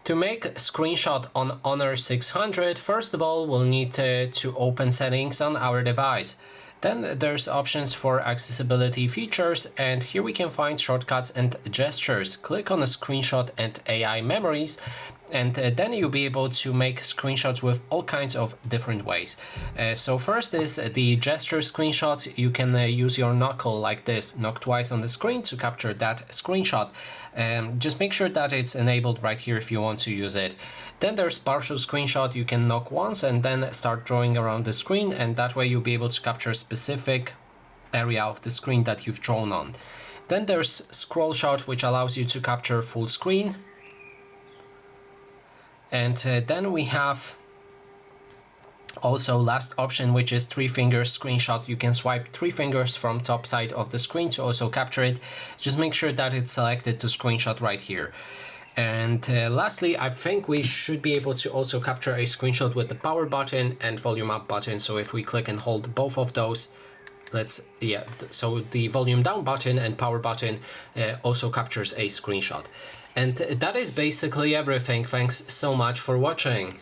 To make a screenshot on Honor 600, first of all, we'll need to open settings on our device. Then there's options for accessibility features, and here we can find shortcuts and gestures. Click on the screenshot and AI memories, and then you'll be able to make screenshots with all kinds of different ways. So first is the gesture screenshots. You can use your knuckle like this, knock twice on the screen to capture that screenshot. Just make sure that it's enabled right here if you want to use it. Then there's partial screenshot. You can knock once and then start drawing around the screen, and that way you'll be able to capture a specific area of the screen that you've drawn on. Then there's scroll shot, which allows you to capture full screen. And then we have also last option, which is 3 fingers screenshot. You can swipe 3 fingers from top side of the screen to also capture it. Just make sure that it's selected to screenshot right here. And lastly, I think we should be able to also capture a screenshot with the power button and volume up button. So if we click and hold both of those, so the volume down button and power button also captures a screenshot. And that is basically everything. Thanks so much for watching.